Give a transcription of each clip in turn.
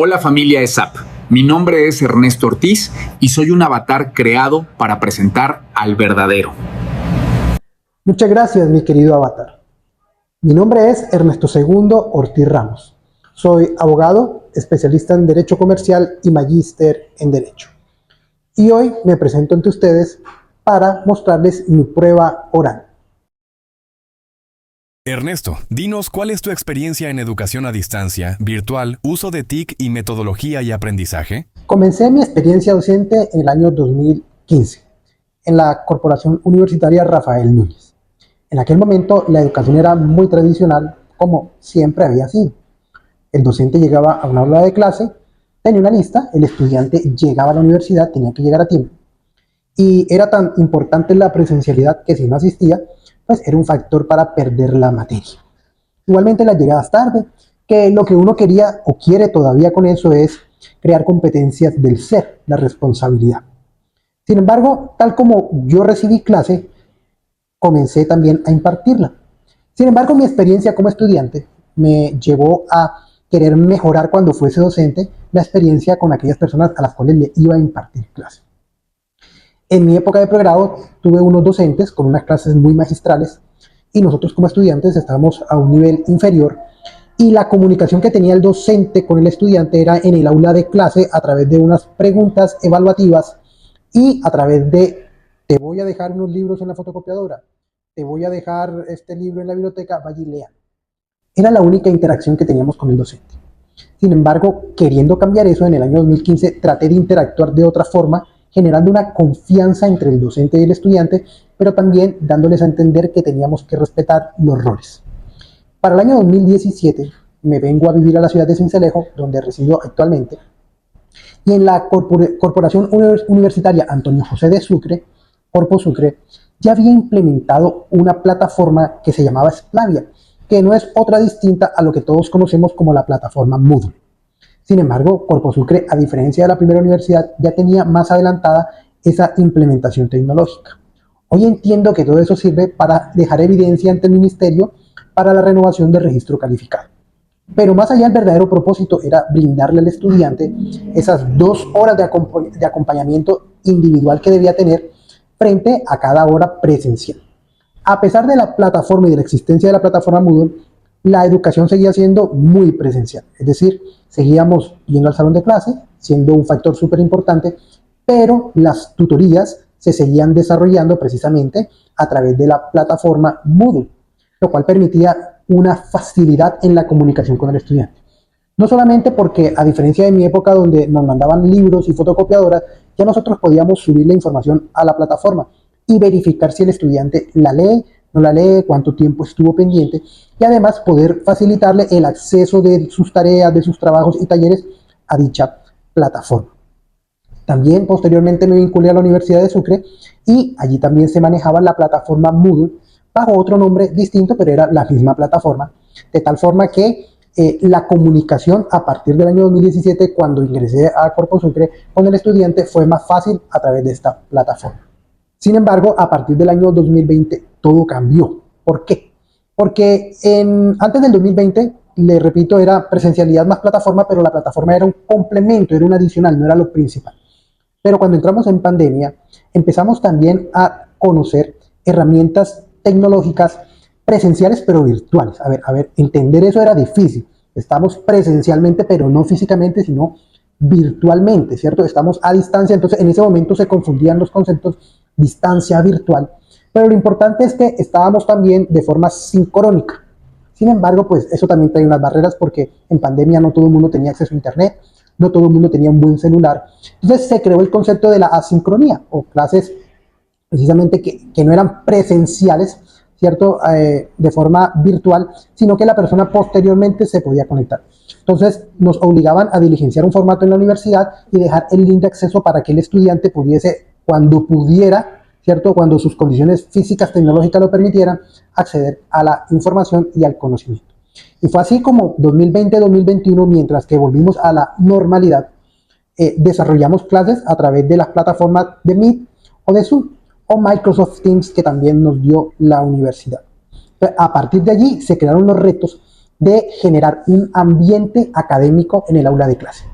Hola familia ESAP, mi nombre es Ernesto Ortiz y soy un avatar creado para presentar al verdadero. Muchas gracias, mi querido avatar. Mi nombre es Ernesto Segundo Ortiz Ramos. Soy abogado, especialista en Derecho Comercial y magíster en Derecho. Y hoy me presento ante ustedes para mostrarles mi prueba oral. Ernesto, dinos cuál es tu experiencia en educación a distancia, virtual, uso de TIC y metodología y aprendizaje. Comencé mi experiencia docente en el año 2015 en la Corporación Universitaria Rafael Núñez. En aquel momento la educación era muy tradicional, como siempre había sido. El docente llegaba a una aula de clase, tenía una lista, el estudiante llegaba a la universidad, tenía que llegar a tiempo. Y era tan importante la presencialidad que si no asistía, pues era un factor para perder la materia. Igualmente las llegadas tarde, que lo que uno quería o quiere todavía con eso es crear competencias del ser, la responsabilidad. Sin embargo, tal como yo recibí clase, comencé también a impartirla. Sin embargo, mi experiencia como estudiante me llevó a querer mejorar cuando fuese docente la experiencia con aquellas personas a las cuales le iba a impartir clase. En mi época de pregrado tuve unos docentes con unas clases muy magistrales y nosotros como estudiantes estábamos a un nivel inferior y la comunicación que tenía el docente con el estudiante era en el aula de clase a través de unas preguntas evaluativas y a través de te voy a dejar unos libros en la fotocopiadora, te voy a dejar este libro en la biblioteca, vaya y lea. Era la única interacción que teníamos con el docente. Sin embargo, queriendo cambiar eso, en el año 2015 traté de interactuar de otra forma, generando una confianza entre el docente y el estudiante, pero también dándoles a entender que teníamos que respetar los roles. Para el año 2017 me vengo a vivir a la ciudad de Sincelejo, donde resido actualmente, y en la Corporación Universitaria Antonio José de Sucre, Corpo Sucre, ya había implementado una plataforma que se llamaba Splavia, que no es otra distinta a lo que todos conocemos como la plataforma Moodle. Sin embargo, Corpo Sucre, a diferencia de la primera universidad, ya tenía más adelantada esa implementación tecnológica. Hoy entiendo que todo eso sirve para dejar evidencia ante el ministerio para la renovación del registro calificado. Pero más allá, el verdadero propósito era brindarle al estudiante esas 2 horas de acompañamiento individual que debía tener frente a cada hora presencial. A pesar de la plataforma y de la existencia de la plataforma Moodle, la educación seguía siendo muy presencial. Es decir, seguíamos yendo al salón de clase, siendo un factor súper importante, pero las tutorías se seguían desarrollando precisamente a través de la plataforma Moodle, lo cual permitía una facilidad en la comunicación con el estudiante. No solamente porque, a diferencia de mi época donde nos mandaban libros y fotocopiadoras, ya nosotros podíamos subir la información a la plataforma y verificar si el estudiante la lee, no la lee, cuánto tiempo estuvo pendiente, y además poder facilitarle el acceso de sus tareas, de sus trabajos y talleres a dicha plataforma. También posteriormente me vinculé a la Universidad de Sucre y allí también se manejaba la plataforma Moodle bajo otro nombre distinto, pero era la misma plataforma, de tal forma que la comunicación a partir del año 2017, cuando ingresé a Corpo Sucre con el estudiante, fue más fácil a través de esta plataforma. Sin embargo, a partir del año 2020 todo cambió. ¿Por qué? Porque antes del 2020, le repito, era presencialidad más plataforma, pero la plataforma era un complemento, era un adicional, no era lo principal. Pero cuando entramos en pandemia, empezamos también a conocer herramientas tecnológicas presenciales pero virtuales. A ver, entender eso era difícil. Estamos presencialmente, pero no físicamente, sino virtualmente, ¿cierto? Estamos a distancia, entonces en ese momento se confundían los conceptos distancia virtual. Pero lo importante es que estábamos también de forma sincrónica. Sin embargo, pues eso también trae unas barreras porque en pandemia no todo el mundo tenía acceso a internet, no todo el mundo tenía un buen celular. Entonces se creó el concepto de la asincronía o clases precisamente que no eran presenciales, ¿cierto? De forma virtual, sino que la persona posteriormente se podía conectar. Entonces nos obligaban a diligenciar un formato en la universidad y dejar el link de acceso para que el estudiante pudiese, cuando pudiera, ¿cierto? Cuando sus condiciones físicas, tecnológicas lo permitieran, acceder a la información y al conocimiento. Y fue así como 2020-2021, mientras que volvimos a la normalidad, desarrollamos clases a través de las plataformas de Meet o de Zoom o Microsoft Teams que también nos dio la universidad. A partir de allí se crearon los retos de generar un ambiente académico en el aula de clase.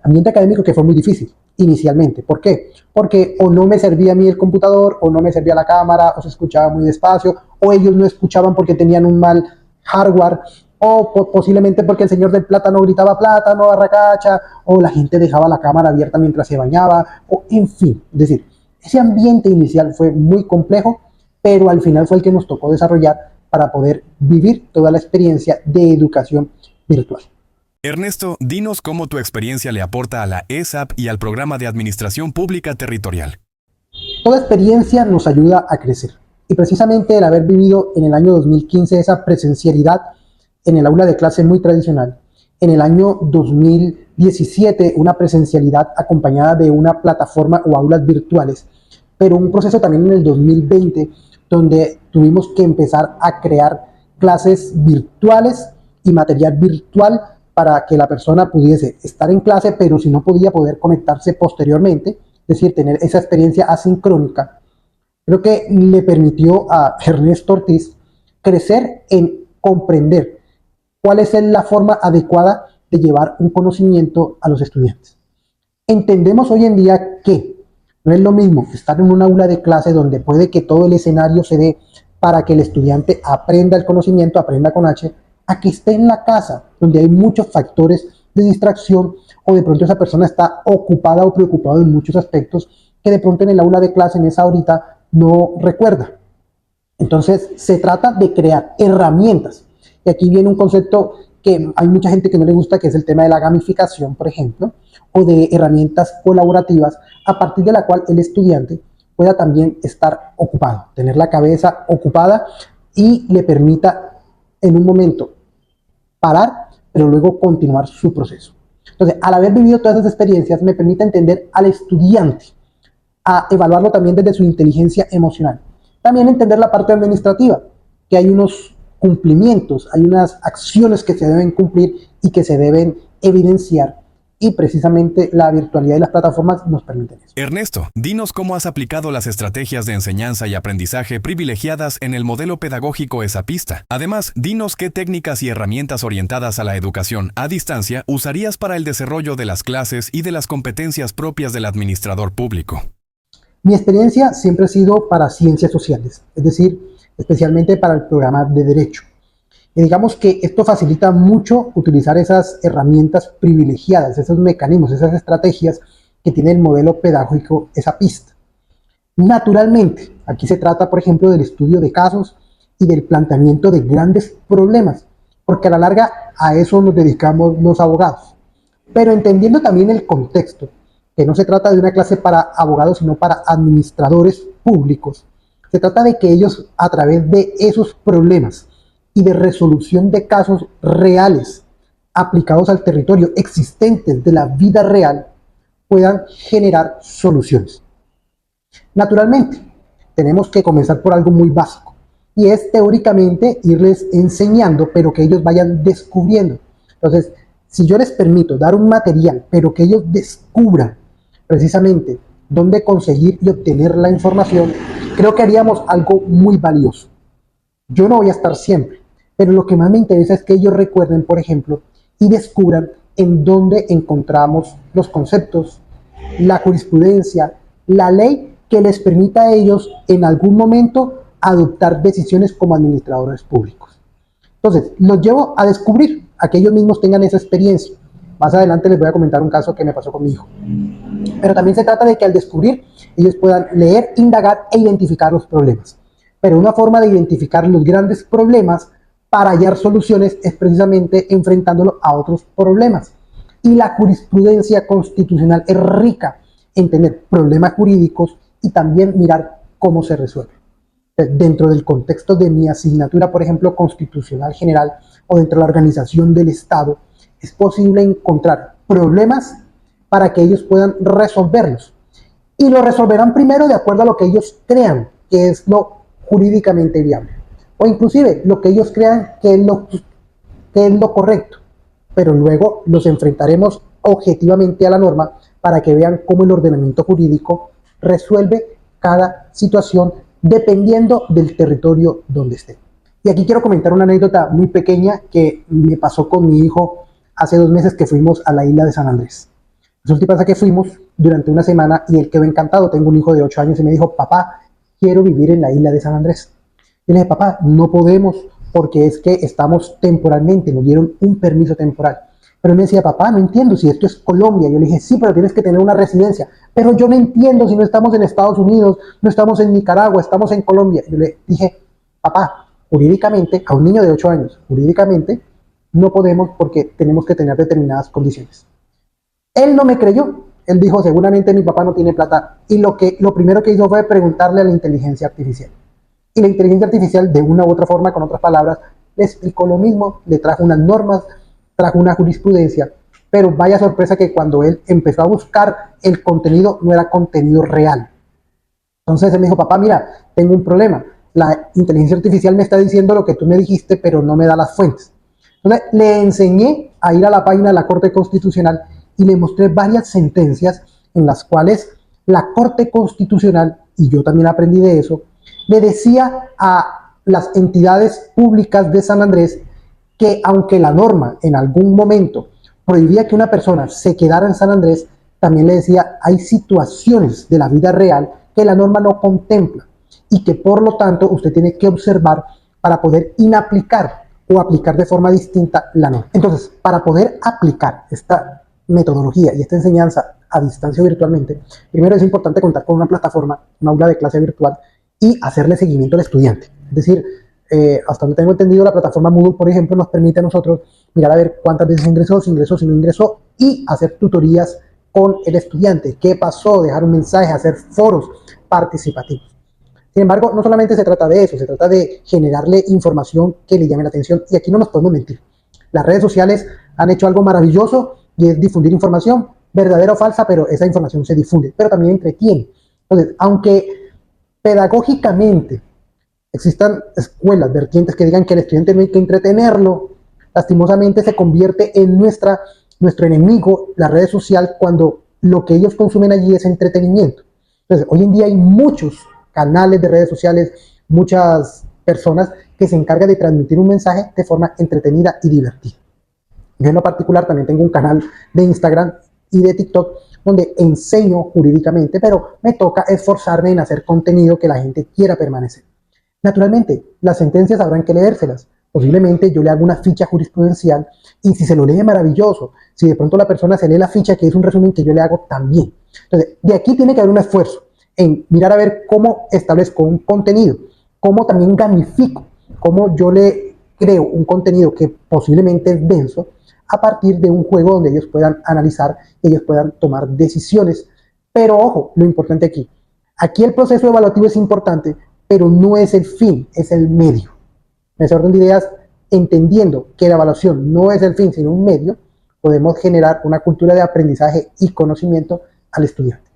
Ambiente académico que fue muy difícil inicialmente. ¿Por qué? Porque o no me servía a mí el computador, o no me servía la cámara, o se escuchaba muy despacio, o ellos no escuchaban porque tenían un mal hardware, o posiblemente porque el señor del plátano gritaba plátano, arracacha, o la gente dejaba la cámara abierta mientras se bañaba, o en fin. Es decir, ese ambiente inicial fue muy complejo, pero al final fue el que nos tocó desarrollar para poder vivir toda la experiencia de educación virtual. Ernesto, dinos cómo tu experiencia le aporta a la ESAP y al Programa de Administración Pública Territorial. Toda experiencia nos ayuda a crecer. Y precisamente el haber vivido en el año 2015 esa presencialidad en el aula de clase muy tradicional, en el año 2017 una presencialidad acompañada de una plataforma o aulas virtuales, pero un proceso también en el 2020 donde tuvimos que empezar a crear clases virtuales y material virtual para que la persona pudiese estar en clase, pero si no podía poder conectarse posteriormente, es decir, tener esa experiencia asincrónica. Creo que le permitió a Ernesto Ortiz crecer en comprender cuál es la forma adecuada de llevar un conocimiento a los estudiantes. Entendemos hoy en día que no es lo mismo estar en un aula de clase donde puede que todo el escenario se dé para que el estudiante aprenda el conocimiento, aprenda con H, a que esté en la casa, donde hay muchos factores de distracción o de pronto esa persona está ocupada o preocupada en muchos aspectos que de pronto en el aula de clase, en esa horita, no recuerda. Entonces, se trata de crear herramientas. Y aquí viene un concepto que hay mucha gente que no le gusta, que es el tema de la gamificación, por ejemplo, o de herramientas colaborativas, a partir de la cual el estudiante pueda también estar ocupado, tener la cabeza ocupada y le permita en un momento parar, pero luego continuar su proceso. Entonces, al haber vivido todas esas experiencias, me permite entender al estudiante, a evaluarlo también desde su inteligencia emocional. También entender la parte administrativa, que hay unos cumplimientos, hay unas acciones que se deben cumplir y que se deben evidenciar, y precisamente la virtualidad y las plataformas nos permiten eso. Ernesto, dinos cómo has aplicado las estrategias de enseñanza y aprendizaje privilegiadas en el modelo pedagógico ESAPista. Además, dinos qué técnicas y herramientas orientadas a la educación a distancia usarías para el desarrollo de las clases y de las competencias propias del administrador público. Mi experiencia siempre ha sido para ciencias sociales, es decir, especialmente para el programa de Derecho. Y digamos que esto facilita mucho utilizar esas herramientas privilegiadas, esos mecanismos, esas estrategias que tiene el modelo pedagógico ESAPista. Naturalmente, aquí se trata, por ejemplo, del estudio de casos y del planteamiento de grandes problemas, porque a la larga a eso nos dedicamos los abogados. Pero entendiendo también el contexto, que no se trata de una clase para abogados, sino para administradores públicos. Se trata de que ellos, a través de esos problemas y de resolución de casos reales aplicados al territorio existentes de la vida real, puedan generar soluciones. Naturalmente, tenemos que comenzar por algo muy básico, y es teóricamente irles enseñando, pero que ellos vayan descubriendo. Entonces, si yo les permito dar un material, pero que ellos descubran precisamente dónde conseguir y obtener la información, creo que haríamos algo muy valioso. Yo no voy a estar siempre, pero lo que más me interesa es que ellos recuerden, por ejemplo, y descubran en dónde encontramos los conceptos, la jurisprudencia, la ley que les permita a ellos en algún momento adoptar decisiones como administradores públicos. Entonces, los llevo a descubrir, a que ellos mismos tengan esa experiencia. Más adelante les voy a comentar un caso que me pasó con mi hijo. Pero también se trata de que al descubrir, ellos puedan leer, indagar e identificar los problemas. Pero una forma de identificar los grandes problemas para hallar soluciones es precisamente enfrentándolo a otros problemas. Y la jurisprudencia constitucional es rica en tener problemas jurídicos y también mirar cómo se resuelve. Dentro del contexto de mi asignatura, por ejemplo, constitucional general, o dentro de la organización del Estado, es posible encontrar problemas para que ellos puedan resolverlos. Y lo resolverán primero de acuerdo a lo que ellos crean que es lo jurídicamente viable, o inclusive lo que ellos crean que es lo correcto, pero luego los enfrentaremos objetivamente a la norma para que vean cómo el ordenamiento jurídico resuelve cada situación dependiendo del territorio donde esté. Y aquí quiero comentar una anécdota muy pequeña que me pasó con mi hijo hace 2 meses que fuimos a la isla de San Andrés. Resulta y pasa que fuimos durante una semana y él quedó encantado. Tengo un hijo de 8 años y me dijo, papá, quiero vivir en la isla de San Andrés. Y le dije, papá, no podemos porque es que estamos temporalmente, nos dieron un permiso temporal. Pero él me decía, papá, no entiendo si esto es Colombia. Yo le dije, sí, pero tienes que tener una residencia. Pero yo no entiendo si no estamos en Estados Unidos, no estamos en Nicaragua, estamos en Colombia. Yo le dije, papá, jurídicamente, a un niño de 8 años, jurídicamente, no podemos porque tenemos que tener determinadas condiciones. Él no me creyó. Él dijo, seguramente mi papá no tiene plata. Y lo primero que hizo fue preguntarle a la inteligencia artificial. Y la inteligencia artificial, de una u otra forma, con otras palabras, le explicó lo mismo, le trajo unas normas, trajo una jurisprudencia. Pero vaya sorpresa que cuando él empezó a buscar el contenido, no era contenido real. Entonces él me dijo, papá, mira, tengo un problema. La inteligencia artificial me está diciendo lo que tú me dijiste, pero no me da las fuentes. Entonces le enseñé a ir a la página de la Corte Constitucional y le mostré varias sentencias en las cuales la Corte Constitucional, y yo también aprendí de eso, le decía a las entidades públicas de San Andrés que aunque la norma en algún momento prohibía que una persona se quedara en San Andrés, también le decía hay situaciones de la vida real que la norma no contempla y que por lo tanto usted tiene que observar para poder inaplicar o aplicar de forma distinta la norma. Entonces, para poder aplicar esta metodología y esta enseñanza a distancia virtualmente, primero es importante contar con una plataforma, un aula de clase virtual y hacerle seguimiento al estudiante. Es decir, hasta donde tengo entendido, la plataforma Moodle, por ejemplo, nos permite a nosotros mirar a ver cuántas veces ingresó, si ingresó, si no ingresó, y hacer tutorías con el estudiante, qué pasó, dejar un mensaje, hacer foros participativos. Sin embargo, no solamente se trata de eso, se trata de generarle información que le llame la atención, y aquí no nos podemos mentir. Las redes sociales han hecho algo maravilloso y es difundir información, verdadera o falsa, pero esa información se difunde, pero también entretiene. Entonces, aunque pedagógicamente existan escuelas, vertientes que digan que el estudiante no hay que entretenerlo, lastimosamente se convierte en nuestro enemigo, la red social, cuando lo que ellos consumen allí es entretenimiento. Entonces, hoy en día hay muchos canales de redes sociales, muchas personas que se encargan de transmitir un mensaje de forma entretenida y divertida. Yo en lo particular también tengo un canal de Instagram y de TikTok donde enseño jurídicamente, pero me toca esforzarme en hacer contenido que la gente quiera permanecer. Naturalmente, las sentencias habrán que leérselas. Posiblemente yo le hago una ficha jurisprudencial y si se lo lee, maravilloso. Si de pronto la persona se lee la ficha, que es un resumen que yo le hago también. Entonces, de aquí tiene que haber un esfuerzo en mirar a ver cómo establezco un contenido, cómo también gamifico, cómo yo le creo un contenido que posiblemente es denso a partir de un juego donde ellos puedan analizar, ellos puedan tomar decisiones. Pero ojo, lo importante aquí el proceso evaluativo es importante, pero no es el fin, es el medio. En ese orden de ideas, entendiendo que la evaluación no es el fin, sino un medio, podemos generar una cultura de aprendizaje y conocimiento al estudiante.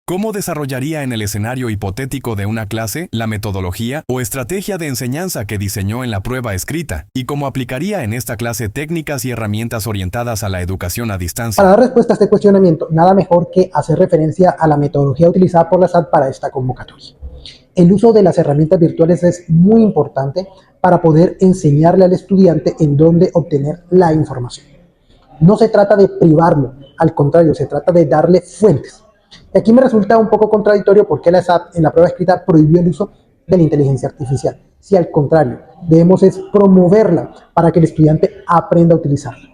¿Cómo desarrollaría en el escenario hipotético de una clase la metodología o estrategia de enseñanza que diseñó en la prueba escrita? ¿Y cómo aplicaría en esta clase técnicas y herramientas orientadas a la educación a distancia? Para dar respuesta a este cuestionamiento, nada mejor que hacer referencia a la metodología utilizada por la SAT para esta convocatoria. El uso de las herramientas virtuales es muy importante para poder enseñarle al estudiante en dónde obtener la información. No se trata de privarlo, al contrario, se trata de darle fuentes. Y aquí me resulta un poco contradictorio porque la SAT en la prueba escrita prohibió el uso de la inteligencia artificial. Si al contrario, debemos es promoverla para que el estudiante aprenda a utilizarla.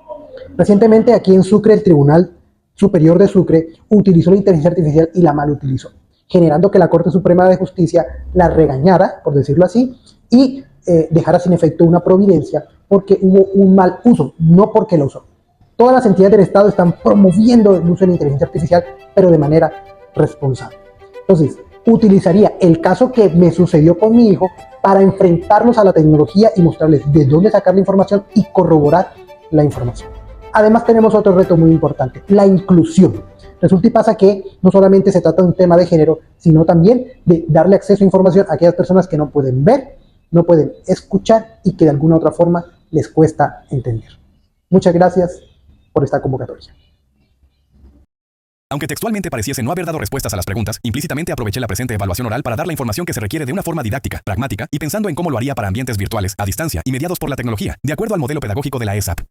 Recientemente aquí en Sucre, el Tribunal Superior de Sucre utilizó la inteligencia artificial y la mal utilizó, generando que la Corte Suprema de Justicia la regañara, por decirlo así, y dejara sin efecto una providencia porque hubo un mal uso, no porque lo usó. Todas las entidades del Estado están promoviendo el uso de la inteligencia artificial, pero de manera responsable. Entonces, utilizaría el caso que me sucedió con mi hijo para enfrentarlos a la tecnología y mostrarles de dónde sacar la información y corroborar la información. Además, tenemos otro reto muy importante, la inclusión. Resulta y pasa que no solamente se trata de un tema de género, sino también de darle acceso a información a aquellas personas que no pueden ver, no pueden escuchar y que de alguna otra forma les cuesta entender. Muchas gracias por esta convocatoria. Aunque textualmente pareciese no haber dado respuestas a las preguntas, implícitamente aproveché la presente evaluación oral para dar la información que se requiere de una forma didáctica, pragmática y pensando en cómo lo haría para ambientes virtuales, a distancia y mediados por la tecnología, de acuerdo al modelo pedagógico de la ESAP.